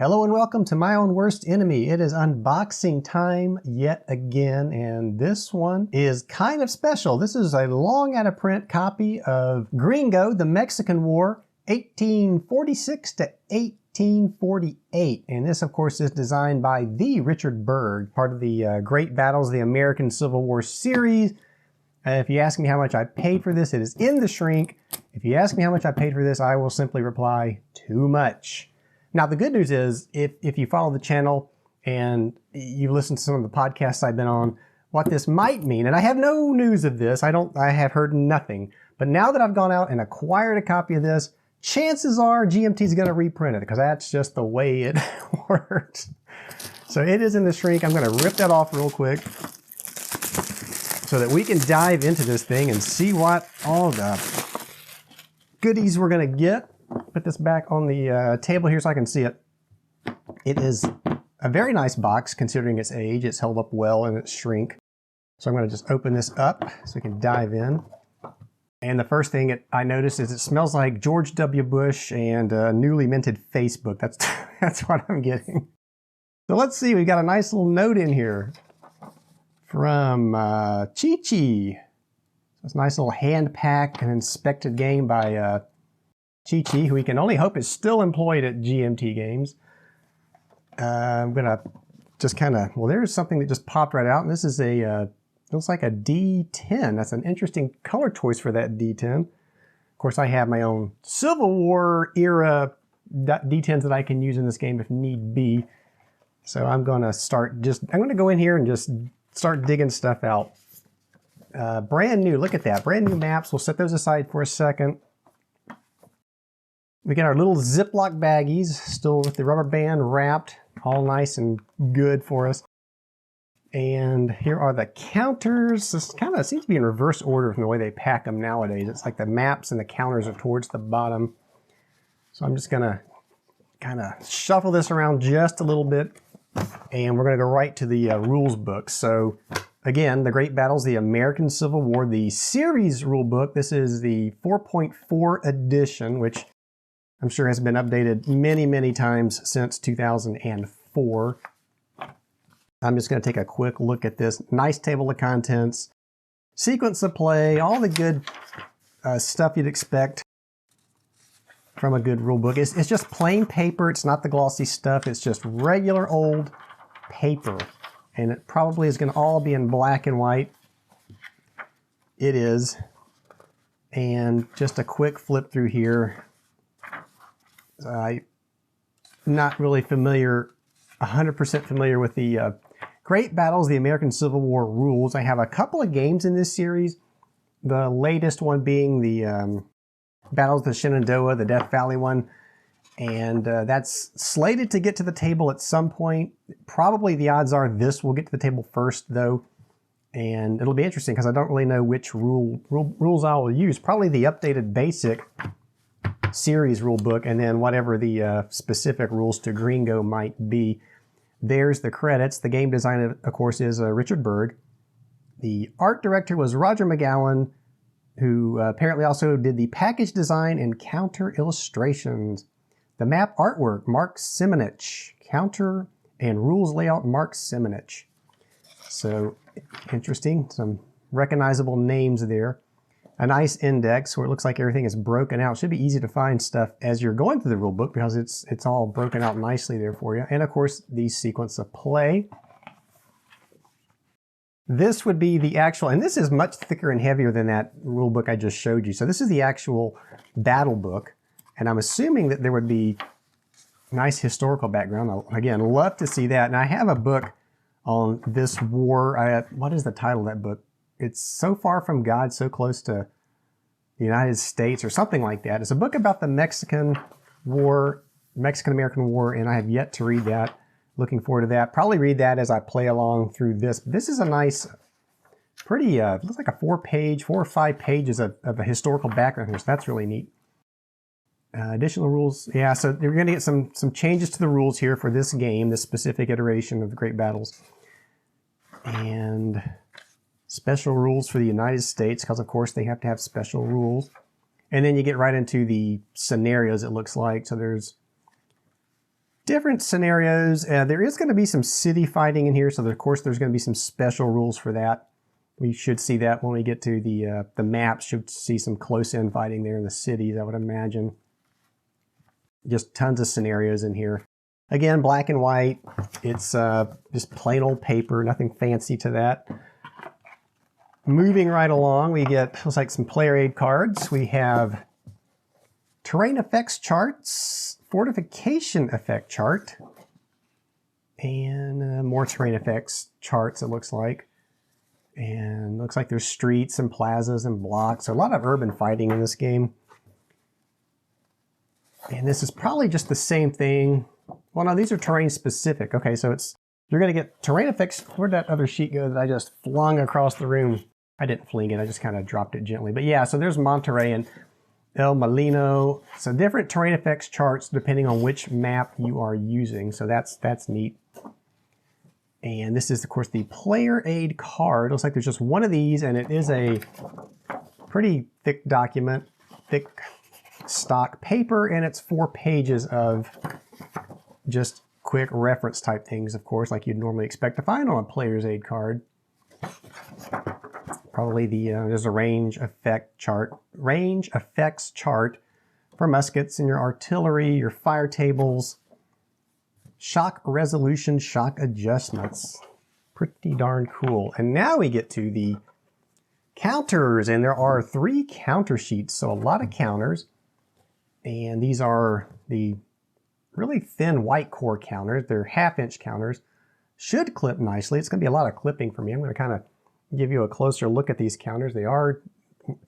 Hello and welcome to My Own Worst Enemy. It is unboxing time yet again, and this one is kind of special. This is a long out of print copy of Gringo, the Mexican War, 1846 to 1848. And this, of course, is designed by the Richard Berg, part of the Great Battles of the American Civil War series. If you ask me how much I paid for this, it is in the shrink. If you ask me how much I paid for this, I will simply reply, too much. Now, the good news is, if you follow the channel and you've listened to some of the podcasts I've been on, what this might mean, and I have no news of this, I have heard nothing, but now that I've gone out and acquired a copy of this, chances are GMT is going to reprint it, because that's just the way it works. So it is in the shrink. I'm going to rip that off real quick so that we can dive into this thing and see what all the goodies we're going to get. Put this back on the table here so I can see it. It is a very nice box considering its age. It's held up well in its shrink. So I'm going to just open this up so we can dive in. And the first thing I noticed is it smells like George W. Bush and a newly minted Facebook. That's what I'm getting. So let's see, we've got a nice little note in here from Chi-Chi. So it's a nice little hand packed and inspected game by Chi-Chi, who we can only hope is still employed at GMT Games. I'm going to just kind of, well, there's something that just popped right out, and this is a, looks like a D10. That's an interesting color choice for that D10. Of course, I have my own Civil War era D10s that I can use in this game if need be. So I'm going to go in here and just start digging stuff out. Brand new, look at that, brand new maps. We'll set those aside for a second. We get our little Ziploc baggies, still with the rubber band wrapped, all nice and good for us. And here are the counters. This kind of seems to be in reverse order from the way they pack them nowadays. It's like the maps and the counters are towards the bottom. So I'm just gonna kind of shuffle this around just a little bit, and we're gonna go right to the rules book. So again, the Great Battles, the American Civil War, the series rule book. This is the 4.4 edition, which I'm sure has been updated many, many times since 2004. I'm just going to take a quick look at this. Nice table of contents, sequence of play, all the good stuff you'd expect from a good rule book. It's just plain paper. It's not the glossy stuff. It's just regular old paper. And it probably is going to all be in black and white. It is. And just a quick flip through here. I'm not really familiar, 100% familiar with the Great Battles, the American Civil War rules. I have a couple of games in this series, the latest one being the Battles of the Shenandoah, the Death Valley one, and that's slated to get to the table at some point. Probably the odds are this will get to the table first, though, and it'll be interesting because I don't really know which rules I will use. Probably the updated basic series rule book, and then whatever the specific rules to Gringo might be. There's the credits. The game designer, of course, is Richard Berg. The art director was Roger McGowan, who apparently also did the package design and counter illustrations. The map artwork, Mark Simonich. Counter and rules layout, Mark Simonich. So interesting, some recognizable names there. A nice index where it looks like everything is broken out. Should be easy to find stuff as you're going through the rule book because it's all broken out nicely there for you. And of course, the sequence of play. This would be the actual, and this is much thicker and heavier than that rule book I just showed you. So this is the actual battle book. And I'm assuming that there would be nice historical background. Again, love to see that. And I have a book on this war. What is the title of that book? It's So Far From God, So Close to the United States, or something like that. It's a book about the Mexican War, Mexican-American War, and I have yet to read that. Looking forward to that. Probably read that as I play along through this. This is a nice, pretty, looks like a 4 or 5 pages of a historical background here, so that's really neat. Additional rules, yeah, so you're going to get some changes to the rules here for this game, this specific iteration of the Great Battles. And special rules for the United States, because of course they have to have special rules. And then you get right into the scenarios, it looks like. So there's different scenarios. There is going to be some city fighting in here, so of course there's going to be some special rules for that. We should see that when we get to the maps. Should see some close-in fighting there in the cities, I would imagine. Just tons of scenarios in here. Again, black and white. It's just plain old paper, nothing fancy to that. Moving right along, we get, looks like some player aid cards. We have terrain effects charts, fortification effect chart, and more terrain effects charts, it looks like. And looks like there's streets and plazas and blocks. So a lot of urban fighting in this game. And this is probably just the same thing. Well, no, these are terrain specific. Okay, so you're going to get terrain effects. Where'd that other sheet go that I just flung across the room? I didn't fling it, I just kind of dropped it gently. But yeah, so there's Monterey and El Molino. So different terrain effects charts depending on which map you are using. So that's neat. And this is, of course, the player aid card. Looks like there's just one of these, and it is a pretty thick document, thick stock paper, and it's 4 pages of just quick reference type things, of course, like you'd normally expect to find on a player's aid card. Probably there's a range effects chart for muskets and your artillery, your fire tables, shock resolution, shock adjustments. Pretty darn cool. And now we get to the counters, and there are 3 counter sheets, so a lot of counters. And these are the really thin white core counters. They're 1/2-inch counters. Should clip nicely. It's going to be a lot of clipping for me. I'm going to kind of give you a closer look at these counters. They are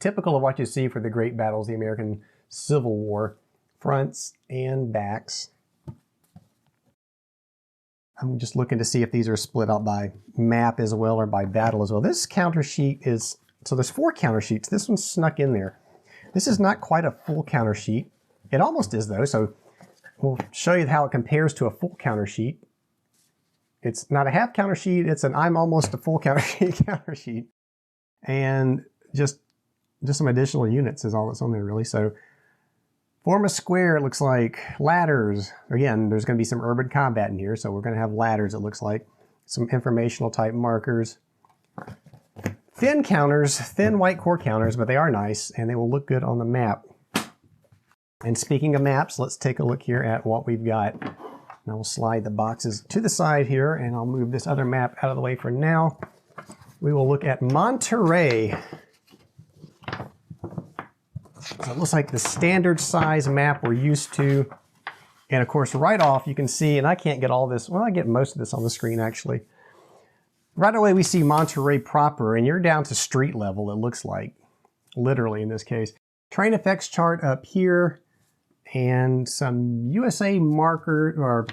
typical of what you see for the great battles, the American Civil War, fronts and backs. I'm just looking to see if these are split out by map as well or by battle as well. This counter sheet is, so there's 4 counter sheets. This one's snuck in there. This is not quite a full counter sheet. It almost is though, so we'll show you how it compares to a full counter sheet. It's not a half counter sheet, it's an I'm almost a full counter sheet. And just some additional units is all that's on there really. So form a square, it looks like. Ladders. Again, there's going to be some urban combat in here, so we're going to have ladders, it looks like. Some informational type markers. Thin counters, thin white core counters, but they are nice and they will look good on the map. And speaking of maps, let's take a look here at what we've got. And I will slide the boxes to the side here, and I'll move this other map out of the way for now. We will look at Monterey. So it looks like the standard size map we're used to. And of course, right off you can see, and I can't get all this, well, I get most of this on the screen actually. Right away we see Monterey proper, and you're down to street level, it looks like. Literally in this case. Terrain effects chart up here, and some USA marker, or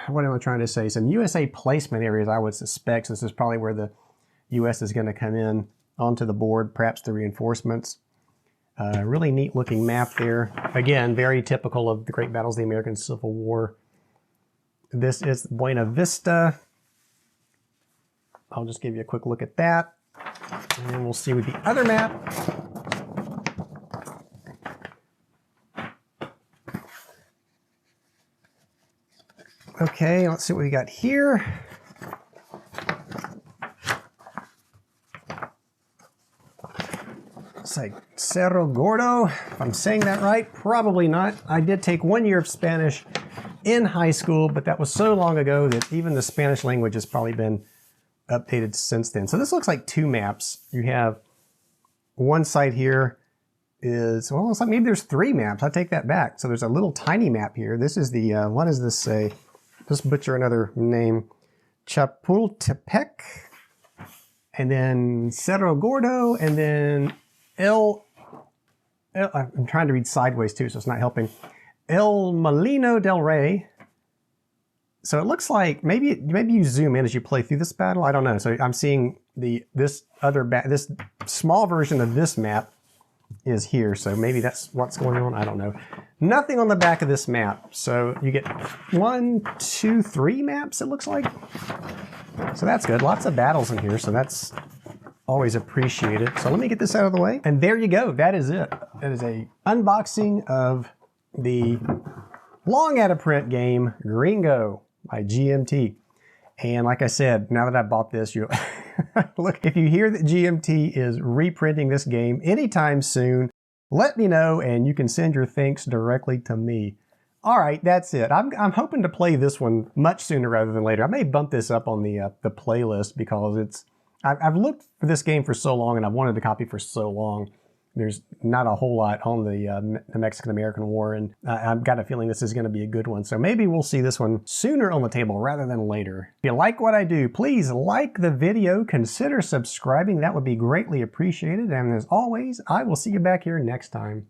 what am I trying to say? Some USA placement areas I would suspect. So this is probably where the US is going to come in onto the board, perhaps the reinforcements. Really neat looking map there. Again, very typical of the great battles of the American Civil War. This is Buena Vista. I'll just give you a quick look at that. And then we'll see with the other map. Okay, let's see what we got here. It's like Cerro Gordo, if I'm saying that right, probably not. I did take 1 year of Spanish in high school, but that was so long ago that even the Spanish language has probably been updated since then. So this looks like 2 maps. You have one side here is, well, it's like maybe there's 3 maps. I take that back. So there's a little tiny map here. This is the, what does this say? Just butcher another name. Chapultepec, and then Cerro Gordo, and then I'm trying to read sideways too, so it's not helping. El Molino del Rey. So it looks like maybe you zoom in as you play through this battle. I don't know. So I'm seeing this small version of this map is here. So maybe that's what's going on. I don't know. Nothing on the back of this map. So you get 1, 2, 3 maps, it looks like. So that's good. Lots of battles in here. So that's always appreciated. So let me get this out of the way. And there you go. That is it. That is a unboxing of the long out of print game, Gringo by GMT. And like I said, now that I bought this, you look, if you hear that GMT is reprinting this game anytime soon, let me know and you can send your thanks directly to me. All right, that's it. I'm hoping to play this one much sooner rather than later. I may bump this up on the playlist because I've looked for this game for so long and I've wanted a copy for so long. There's not a whole lot on the Mexican-American War, and I've got a feeling this is going to be a good one. So maybe we'll see this one sooner on the table rather than later. If you like what I do, please like the video, consider subscribing. That would be greatly appreciated. And as always, I will see you back here next time.